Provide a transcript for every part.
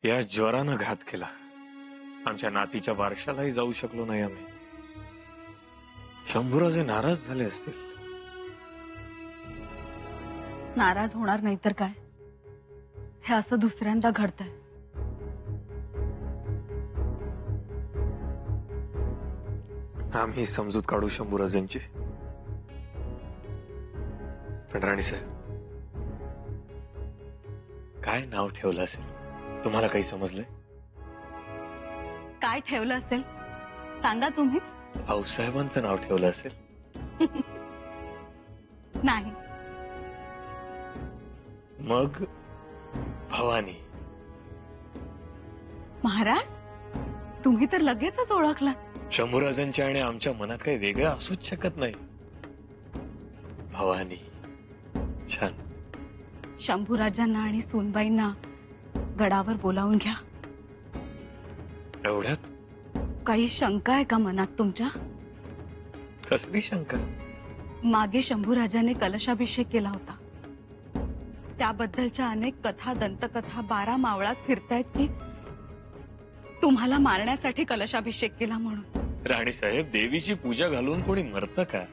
या ज्वरानं घात केला. आमच्या नातीच्या बारशालाही जाऊ शकलो नाही आम्ही. शंभूराजे नाराज झाले असतील. नाराज होणार नाही तर काय. हे असं दुसऱ्यांदा घडतंय. आम्ही समजूत काढू शंभूराजेंची. पण राणी साहेब, काय नाव ठेवलं असेल? तुम्हाला काही समजलंय? काय ठेवलं असेल सांगा तुम्हीच. भाऊसाहेबांचं नाव ठेवलं असेल. नाही. मग भवानी. महाराज तुम्ही तर लगेचच ओळखलात. शंभूराजांच्या आणि आमच्या मनात काही वेगळं असूच शकत नाही. भवानी. छान. शंभूराजांना आणि सोनबाईंना गडावर बोलावून घ्या. एवढ्यात? काही शंका आहे का मनात तुमच्या? कसली शंका? मागे शंभूराजाने कलशाभिषेक केला होता. त्याबद्दलच्या अनेक कथा, दंतकथा 12 मावळात फिरतायत की तुम्हाला मारण्यासाठी कलशाभिषेक केला म्हणून. राणी साहेब, देवीची पूजा घालून कोणी मरतं का?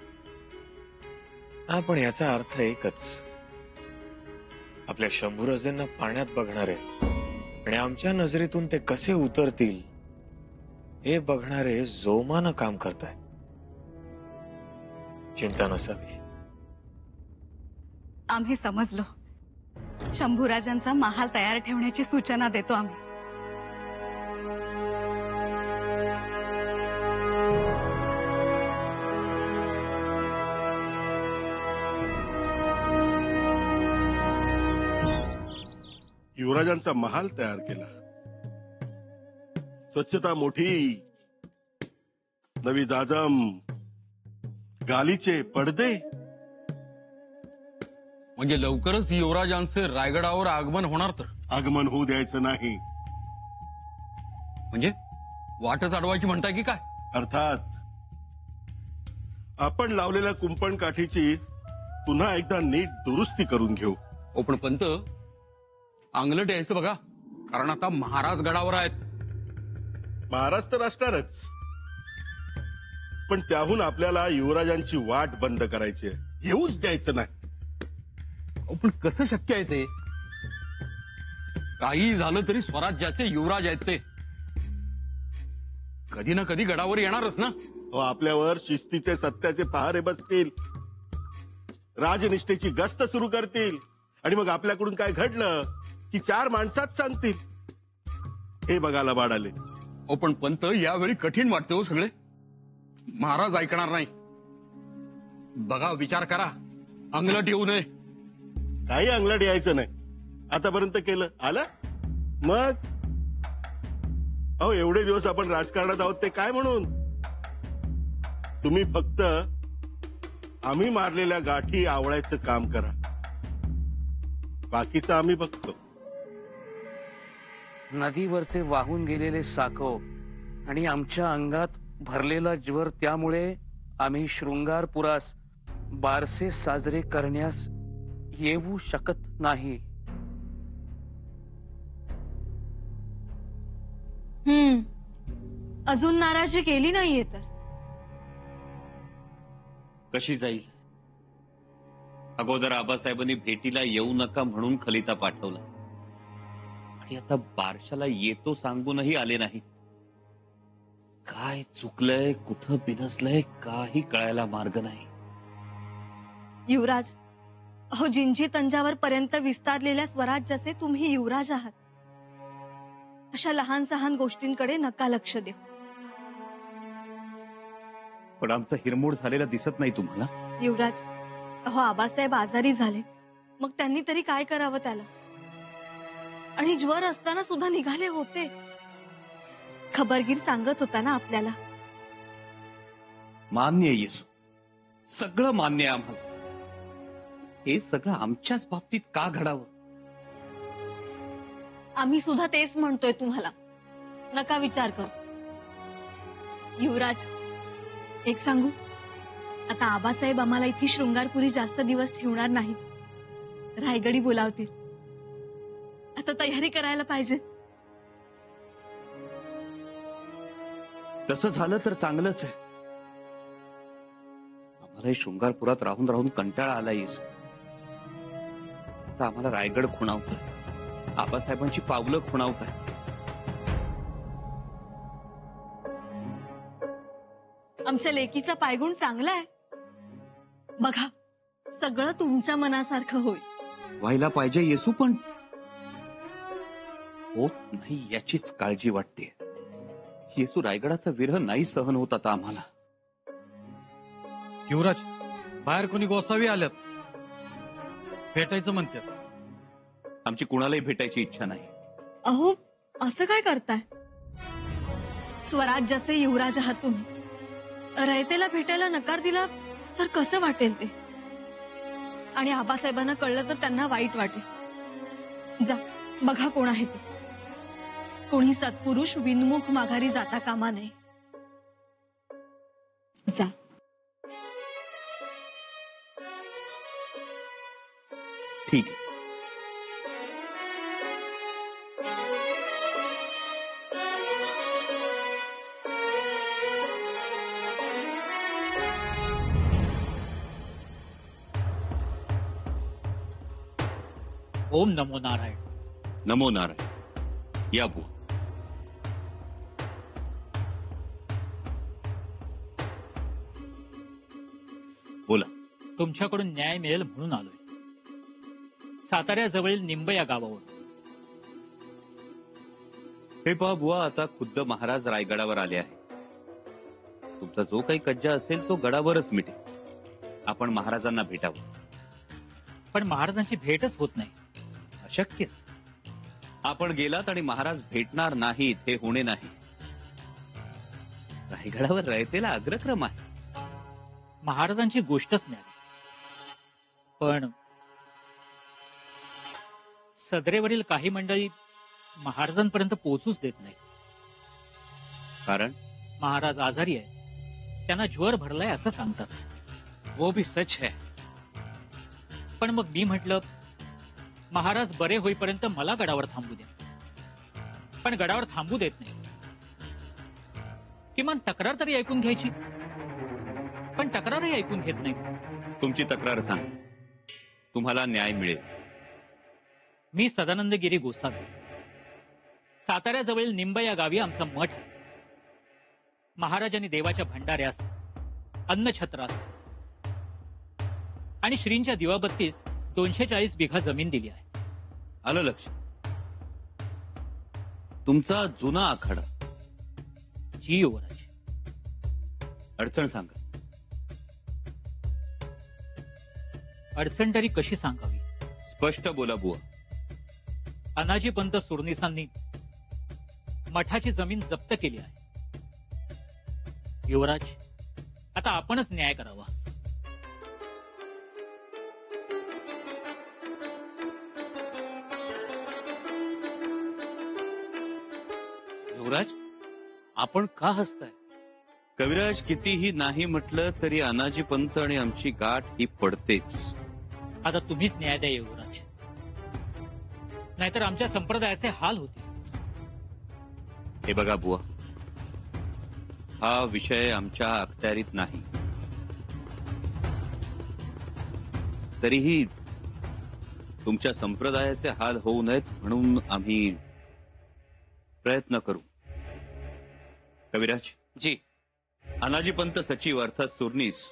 हा, पण याचा अर्थ एकच. आपल्या शंभूराजांना पाण्यात बघणारे आणि आमच्या नजरेतून ते कसे उतरतील हे बघणारे जोमानं काम करतायत. चिंता नसावी. आम्ही समजलो. शंभूराजांचा महाल तयार ठेवण्याची सूचना देतो आम्ही. युवराजांचा महाल तयार केला. स्वच्छता मोठी, नवी दाजम, गालीचे पडदे. म्हणजे लवकरच युवराजांचे रायगडावर आगमन होणार. तर आगमन होऊ द्यायचं नाही. म्हणजे वाटच अडवायची म्हणताय की काय? अर्थात आपण लावलेल्या कुंपण काठीची पुन्हा एकदा नीट दुरुस्ती करून घेऊ. ओ पण पंत, अंगलट यायचं बघा, कारण आता महाराज गडावर आहेत. महाराज तर असणारच, पण त्याहून आपल्याला युवराजांची वाट बंद करायची आहे. येऊच द्यायचं नाही. पण कसं शक्य आहे ते? काही झालं तरी स्वराज्याचे युवराज आहेत ते. कधी ना कधी गडावर येणारच ना. आपल्यावर शिस्तीचे सत्याचे पहारे बसतील, राजनिष्ठेची गस्त सुरू करतील आणि मग आपल्याकडून काय घडलं की 4 माणसात सांगतील. हे बघायला बाळाले. ओ पण पंत, यावेळी कठीण वाटते हो सगळे. महाराज ऐकणार नाही. बघा, विचार करा, अंगलट येऊ नये. काही अंगलट यायचं नाही. आतापर्यंत केलं आलं. मग अहो, एवढे दिवस आपण राजकारणात आहोत ते काय म्हणून? तुम्ही फक्त आम्ही मारलेल्या गाठी आवळायचं काम करा. बाकीचं आम्ही बघतो. नदीवरचे वाहून गेलेले साकव आणि आमच्या अंगात भरलेला ज्वर, त्यामुळे आम्ही शृंगारपुरास बारसे साजरे करण्यास येऊ शकत नाही. अजून नाराजी केली नाहीये तर कशी जाईल? अगोदर आबासाहेबांनी भेटीला येऊ नका म्हणून खलिता पाठवला आणि आता बारशाला येतो सांगूनही आले नाही. काय चुकलंय, कुठं बिनसलंय, काही कळायला मार्ग नाही. युवराज, अहो, जिंजी तंजावर पर्यंत विस्तारलेल्या स्वराज्याचे तुम्ही युवराज आहात. अशा लहान सहान गोष्टींकडे नका लक्ष देऊ. पण आमचा हिरमोड झालेला दिसत नाही तुम्हाला? युवराज, अहो, आबासाहेब आजारी झाले, मग त्यांनी तरी काय करावं त्याला? आणि ज्वर असताना सुद्धा निघाले होते. खबरगीर सांगत होता ना आपल्याला. मान्य आहे येसू, सगळं मान्य आहे आम्हाला. हे सगळं आमच्याच बाबतीत का घडावं? आम्ही सुद्धा तेच म्हणतोय तुम्हाला. नका विचार कर. युवराज, एक सांगू, आता आबासाहेब आम्हाला इथे शृंगारपुरी जास्त दिवस ठेवणार नाहीत. रायगडी बोलावतील. आता तयारी करायला पाहिजे. तसं झालं तर चांगलंच आहे. आम्हाला शृंगारपुरात राहून राहून कंटाळा आला येस. आता आम्हाला रायगड खुणावतोय, आबासाहेबांची पावलं खुणावत आहे. आमच्या लेकीचा पायगुण चांगला आहे. बघा, सगळं तुमच्या मनासारखं होईल. व्हायला पाहिजे येसू, पण होत नाही याचीच काळजी वाटते. येसू, रायगडाचा विरह नाही सहन होत आता आम्हाला. युवराज, बाहेर कोणी गोसावी आल्यात, भेटायचं म्हणतात. आमची कुणालाही भेटायची इच्छा नाही. अहो, असं काय करताय? स्वराज्याचे युवराज आहात तुम्ही. रयतेला भेटायला नकार दिला तर कसं वाटेल ते? आणि आबासाहेबांना कळलं तर त्यांना वाईट वाटेल. जा, बघा कोण आहे ते. कोणी सत्पुरुष विनमुख माघारी जाता कामा नये. जा. ठीक आहे. ओम नमो नारायण. नमो नारायण. या बुवा. बोला. तुमच्याकडून न्याय मिळेल म्हणून आलोय. साताऱ्याजवळील निंब या गावावर. हे पहा बुवा, आता खुद्द महाराज रायगडावर आले आहेत. तुमचा जो काही कज्जा असेल तो गडावरच मिटेल. आपण महाराजांना भेटावं. पण महाराजांची भेटच होत नाही. अशक्य. आपण गेलात आणि महाराज भेटणार नाहीत हे होणे नाही. रायगडावर रयतेला अग्रक्रम आहे. महाराजांची गोष्टच नाही. पण सदरेवरील काही मंडळी महाराजांपर्यंत पोहोचूच देत नाही. कारण महाराज आजारी आहे, त्यांना ज्वर भरलाय असं सांगतात. वो भी सच है. पण मग मी म्हटलं, महाराज बरे होईपर्यंत मला गडावर थांबू द्या. पण गडावर थांबू देत नाही. किमान तक्रार तरी ऐकून घ्यायची, पण तक्रारही ऐकून घेत नाही. तुमची तक्रार सांग, तुम्हाला न्याय मिळेल. मी सदानंदगिरी गोसावी. साताऱ्याजवळील निंब या गावी आमचा मठ आहे. महाराजांनी देवाच्या भंडाऱ्यास, अन्नछत्रास आणि श्रींच्या दिवाबत्तीस 240 बिघा जमीन दिली आहे. आलं लक्ष. तुमचा जुना आखाडा. जी युवराज. अडचण सांगा. अडचण तरी कशी सांगावी? स्पष्ट बोला बुवा. अनाजी पंत सुरनिसांनी मठाची जमीन जप्त केली आहे. युवराज, आता आपणच न्याय करावा. युवराज, आपण का हसताय? कविराज, कितीही नाही म्हटलं तरी अनाजी पंत आणि आमची गाठ ही पडतेच. आता तुम्हीच न्याय द्या युवराज, नाहीतर आमच्या संप्रदायाचे हाल होतील. हे बघा बुवा, हा विषय आमच्या अखत्यारीत नाही. तरीही तुमच्या संप्रदायाचे हाल होऊ नयेत म्हणून आम्ही प्रयत्न करू. कविराज जी. अनाजी पंत सचिव अर्थात सुरनीस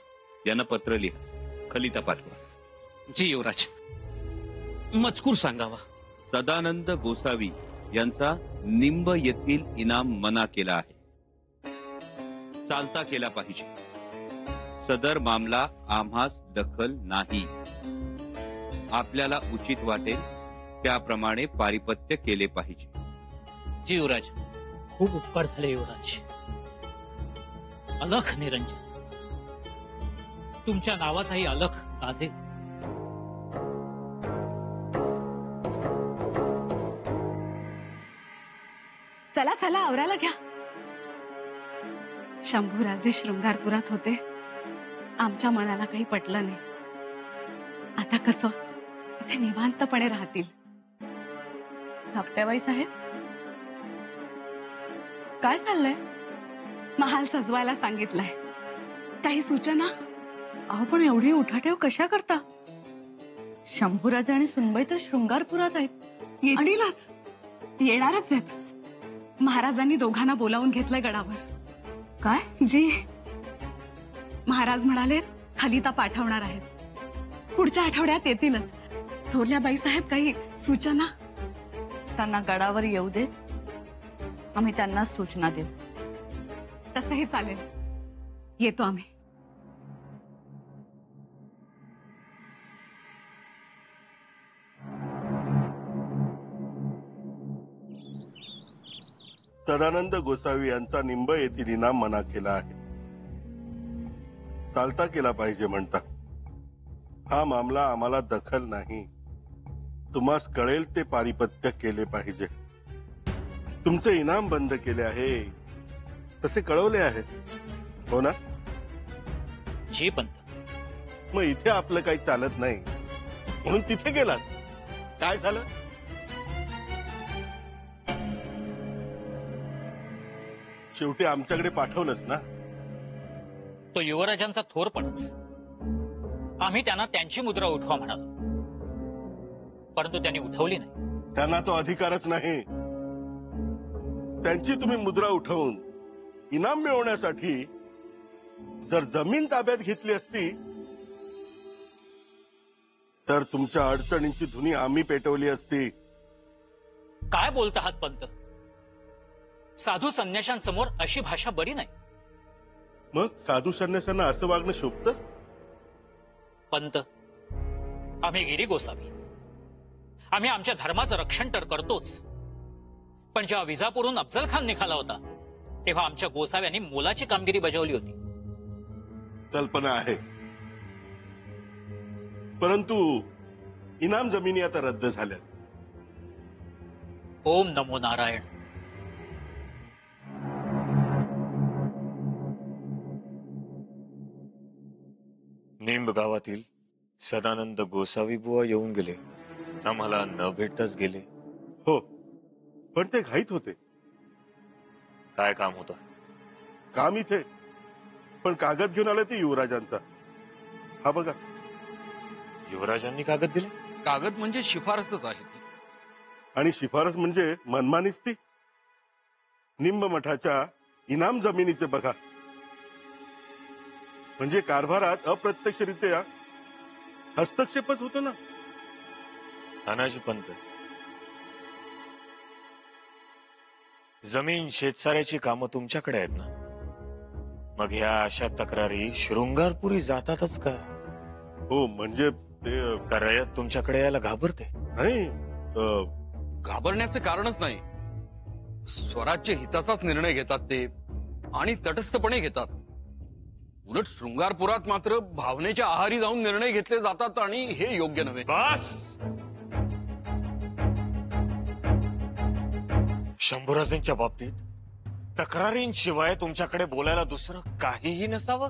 यांना पत्र लिहा, खलिता पाठवा. जी युवराज. मजकूर सांगावा. सदानंद गोसावी यांचा निंब येथील इनाम मना केला आहे. चालता केला पाहिजे. सदर मामला आम्हास दखल नाही. आपल्याला उचित वाटेल त्याप्रमाणे पारिपत्य केले पाहिजे. जी युवराज. खूप उपकार झाले युवराज. अलख निरंजन, तुमच्या नावाचाही अलख गाजेल. चला चला, आवरायला घ्या. शंभूराजे शृंगारपुरात होते. आमच्या मनाला काही पटलं नाही. आता कसं इथे निवांतपणे राहतील. धाकट्याबाई साहेब, काय चाललंय? महाल सजवायला सांगितलंय. काही सूचना? अहो पण एवढी उठाठेव कशा करता? शंभूराज आणि सुनबाई तर शृंगारपुरात आहेत. येतीलच, येणारच आहेत. महाराजांनी दोघांना बोलावून घेतलंय गडावर. काय? जी, महाराज म्हणाले खलिता पाठवणार आहेत. पुढच्या आठवड्यात येतीलच. थोरल्या बाईसाहेब काही सूचना? त्यांना गडावर येऊ देत, आम्ही त्यांना सूचना देऊ. तसंही चालेल, येतो आम्ही. सदानंद गोसावी यांचा निंब येथील इनाम मना केला आहे. चालता केला पाहिजे म्हणता. हा मामला आम्हाला दखल नाही. तुम्हास कळेल ते पारिपत्य केले पाहिजे. तुमचे इनाम बंद केले आहे तसे कळवले आहे, हो ना? जी पंत. मग इथे आपलं काही चालत नाही म्हणून तिथे गेलात. काय झालं? शेवटी आमच्याकडे पाठवलंच ना. तो युवराजांचा थोरपणच. आम्ही त्यांना त्यांची मुद्रा उठवा म्हणालो, परंतु त्यांनी उठवली नाही. त्यांना तो अधिकारच नाही. त्यांची तुम्ही मुद्रा उठवून इनाम मिळवण्यासाठी जर जमीन ताब्यात घेतली असती तर तुमच्या अडचणींची धुनी आम्ही पेटवली असती. काय बोलत आहात पंत? साधू संन्याशांसमोर अशी भाषा बरी नाही. मग साधू संन्यासांना असं वागणं शोभतं? पंत, आम्ही गिरी गोसावी. आम्ही आमच्या धर्माचं रक्षण तर करतोच, पण जेव्हा विजापूरहून अफजल खान निघाला होता तेव्हा आमच्या गोसाव्यांनी मोलाची कामगिरी बजावली होती. कल्पना आहे, परंतु इनाम जमिनी आता रद्द झाल्या. ओम नमो नारायण. निंब गावातील सदानंद गोसावी बुवा येऊन गेले. आम्हाला न भेटताच गेले. हो, पण ते घाईत होते. काय काम होतं? काम इथे, पण कागद घेऊन आले ते युवराजांचा. हा बघा. युवराजांनी कागद दिले? कागद म्हणजे शिफारसच आहे ती. आणि शिफारस म्हणजे मनमानीच ती. निंब मठाच्या इनाम जमिनीचे बघा. म्हणजे कारभारात अप्रत्यक्षरित्या हस्तक्षेपच होतो ना. तानाजी पंत, जमीन शेतसाऱ्याची कामं तुमच्याकडे आहेत ना. मग ह्या अशा तक्रारी शृंगारपुरी जातातच का? हो, म्हणजे ते का रयत तुमच्याकडे यायला घाबरते? नाही. घाबरण्याचे कारणच नाही. स्वराज्य हिताचाच निर्णय घेतात ते, आणि तटस्थपणे घेतात. उलट शृंगारपुरात मात्र भावनेच्या आहारी जाऊन निर्णय घेतले जातात, आणि हे योग्य नव्हे. बस. शंभूराजांच्या बाबतीत तक्रारींशिवाय तुमच्याकडे बोलायला दुसरं काहीही नसावं.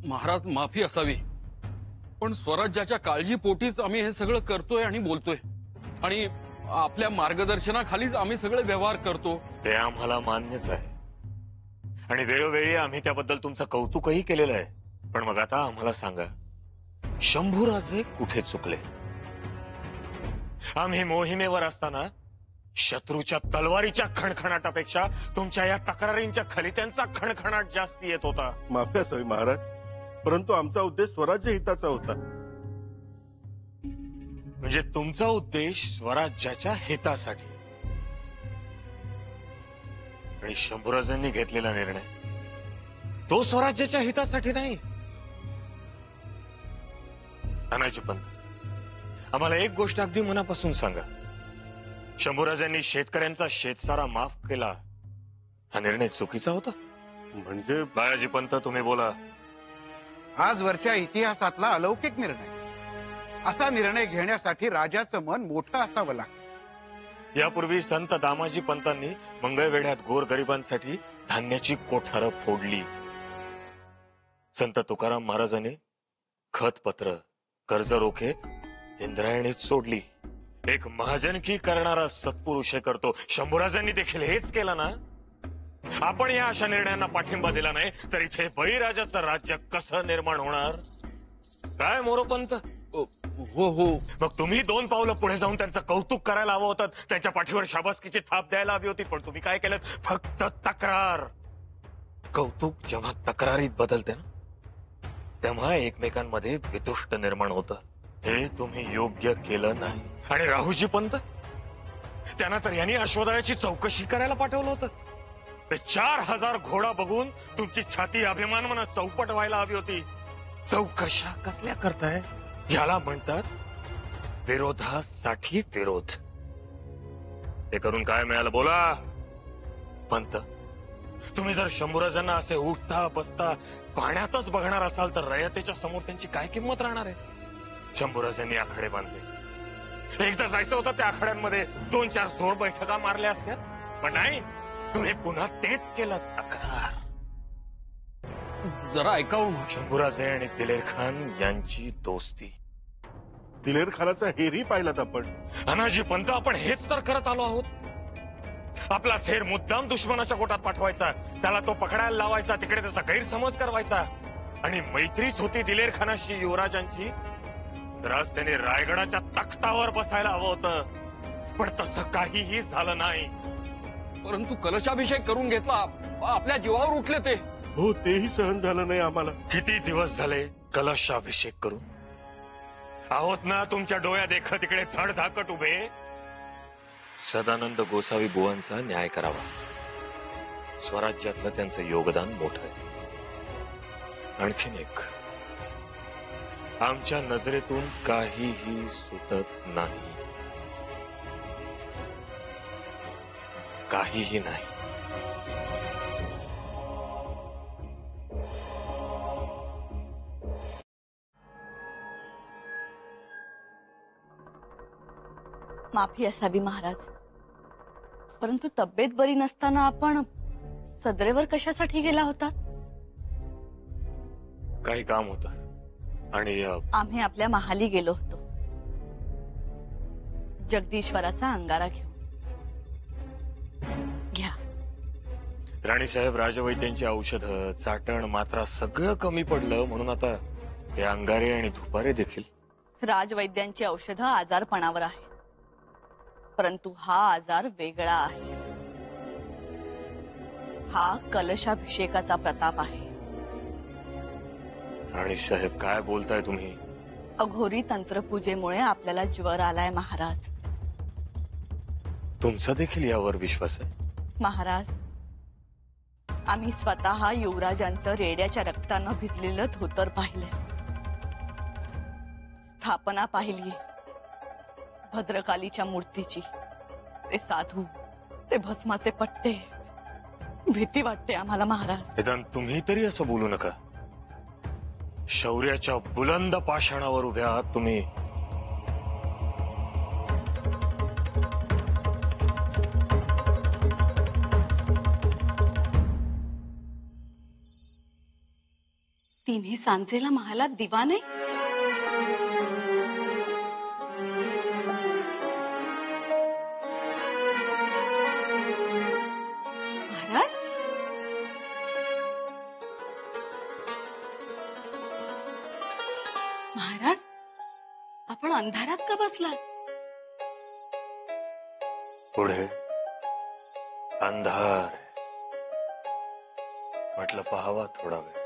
महाराज, माफी असावी, पण स्वराज्याच्या काळजीपोटीच आम्ही हे सगळं करतोय आणि बोलतोय, आणि आपल्या मार्गदर्शनाखालीच आम्ही सगळे व्यवहार करतो. ते आम्हाला मान्यच आहे, आणि वेळोवेळी आम्ही त्याबद्दल तुमचं कौतुकही केलेलं आहे. पण मग आता आम्हाला सांगा, शंभूराजे कुठे चुकले? आम्ही मोहिमेवर असताना शत्रूच्या तलवारीच्या खणखणाटापेक्षा तुमच्या या तक्रारींच्या खलित्यांचा खणखणाट जास्त येत होता. माफी असावी महाराज, परंतु आमचा उद्देश स्वराज्य हिताचा होता. म्हणजे तुमचा उद्देश स्वराज्याच्या हितासाठी, आणि शंभूराजांनी घेतलेला निर्णय तो स्वराज्याच्या हितासाठी नाही. तानाजी पंत, आम्हाला एक गोष्ट अगदी मनापासून सांगा. शंभूराजांनी शेतकऱ्यांचा शेतसारा माफ केला, हा निर्णय चुकीचा होता? म्हणजे बाळाजी पंत, तुम्ही बोला. आजवरच्या इतिहासातला अलौकिक निर्णय. असा निर्णय घेण्यासाठी राजाचं मन मोठं असावं लागतं. यापूर्वी संत दामाजी पंतांनी मंगळवेढ्यात गोरगरिबांसाठी धान्याची कोठारं फोडली. संत तुकाराम महाराजांनी खतपत्र, कर्जरोखे इंद्रायणीत सोडली. एक महाजनकी करणारा सत्पुरुष हे करतो. शंभूराजांनी देखील हेच केलं ना. आपण या अशा निर्णयांना पाठिंबा दिला नाही तर इथे बळीराजाचं राज्य कसं निर्माण होणार? काय मोरोपंत? हो हो. मग तुम्ही 2 पावलं पुढे जाऊन त्यांचं कौतुक करायला हवं होतं, त्यांच्या पाठीवर शाबासकीची थाप द्यायला हवी होती, पण तुम्ही काय केलं? फक्त तक्रार. कौतुक जेव्हा तक्रारीत बदलते ना, तेव्हा एकमेकांमध्ये वितुष्ट निर्माण होतं. हे तुम्ही योग्य केलं नाही. आणि राहुजी पंत, त्यांना तर यांनी अश्वदळाची चौकशी करायला पाठवलं होतं. ते 4000 घोडा बघून तुमची छाती अभिमानानं चौपट व्हायला हवी होती. चौकशा कसल्या करताय? याला म्हणतात विरोधासाठी विरोध. ते करून काय मिळालं बोला. पंत, तुम्ही जर शंभूराजांना असे उठता बसता पाण्यातच बघणार असाल तर रयतेच्या समोर त्यांची काय किंमत राहणार आहे? शंभूराजांनी आखाडे बांधले. एकदा जायचं होतं त्या आखाड्यांमध्ये 2-4 जोर बैठका मारल्या असत्या, पण नाही, तुम्ही पुन्हा तेच केलं. तक्रार. जरा ऐकावं. शंभूराजे आणि दिलेर खान यांची दोस्ती. दिलेर खानाचा हेरही पाहिलात आपण. अनाजी पंत, आपण हेच तर करत आलो आहोत. आपला थेर मुद्दाम दुश्मनाच्या गोटात पाठवायचा, त्याला तो पकडायला लावायचा, तिकडे त्याचा गैरसमज करवायचा. आणि मैत्रीच होती दिलेर खानाशी युवराजांची, तर आज त्यांनी रायगडाच्या तख्तावर बसायला हवं होतं. पण तसं काहीही झालं नाही. परंतु कलशाभिषेक करून घेतला, आपल्या जीवावर उठले ते. हो, तेही सहन झालं नाही आम्हाला. किती दिवस झाले कलशाभिषेक करून आहोत ना तुमच्या डोळ्या देखत तिकडे धडधाकट उभे. सदानंद गोसावी बुवांचा न्याय करावा. स्वराज्यातलं त्यांचं योगदान मोठं आहे. आणखीन एक, आमच्या नजरेतून काहीही सुटत नाही. काहीही नाही. माफी असावी महाराज, परंतु तब्येत बरी नसताना आपण सदरेवर कशासाठी गेला होता? काही काम होतं आणि आम्ही आपल्या महाली गेलो होतो जगदीश्वराचा अंगारा घेऊन. घ्या. राणीसाहेब, राजवैद्यांची औषधं, चाटण, मात्रा सगळं कमी पडलं म्हणून आता हे अंगारे आणि धुपारे देखील. राजवैद्यांची औषधं आजारपणावर आहे, परंतु हा आजार वेगळा आहे. हा कलशाभिषेकाचा प्रताप आहे. राणीसाहेब, काय बोलताय तुम्ही? अघोरी तंत्रपूजेमुळे आपल्याला ज्वर आलाय महाराज. तुमचा देखील यावर विश्वास आहे? महाराज, आम्ही स्वतः युवराजांचं रेड्याच्या रक्तानं भिजलेलं धोतर पाहिलंय, स्थापना पाहिलीये भद्रकालीच्या मूर्तीची. ते साधू, ते भस्माचे पट्टे, भीती वाटते आम्हाला महाराज. निदान तुम्ही तरी असं बोलू नका. शौर्याच्या बुलंद पाषाणावर उभ्या आहात तुम्ही. तिन्ही सांजेला महालात दिवा नाही? महाराज, महाराज, आपण अंधारात का बसलात? पुढे अंधार आहे. म्हटलं पाहावा थोडा वेळ.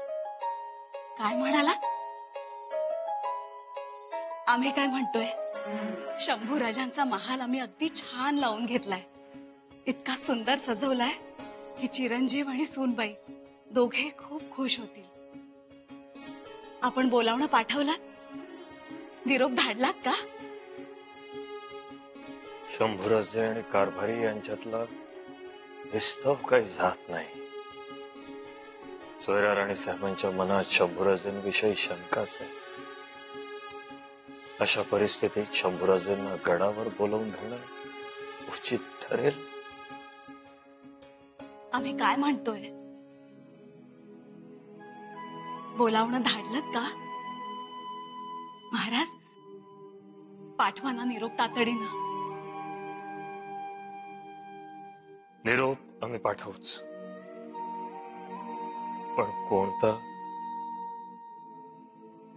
काय म्हणाला? आम्ही काय म्हणतोय, शंभू राजांचा महाल आम्ही अगदी छान लावून घेतलाय. इतका सुंदर सजवलाय की चिरंजीव आणि सूनबाई दोघे खूप खुश होतील. आपण बोलावणं पाठवलात? निरोप धाडलात का? शंभूराजे आणि कारभारी यांच्यातला विस्तव काही जात नाही. सोयरा राणी साहेबांच्या मनात शंभूराजेंविषयी शंकाच आहे. अशा परिस्थितीत शंभूराजेंना गडावर बोलवून घेणं उचित ठरेल. आम्ही काय म्हणतोय, बोलावणं धाडलत का? महाराज, पाठवा ना निरोप तातडीनं. निरोप आम्ही पाठवूच, पण कोणता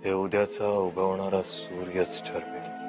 हे उद्याचा उगवणारा सूर्यच ठरवेल.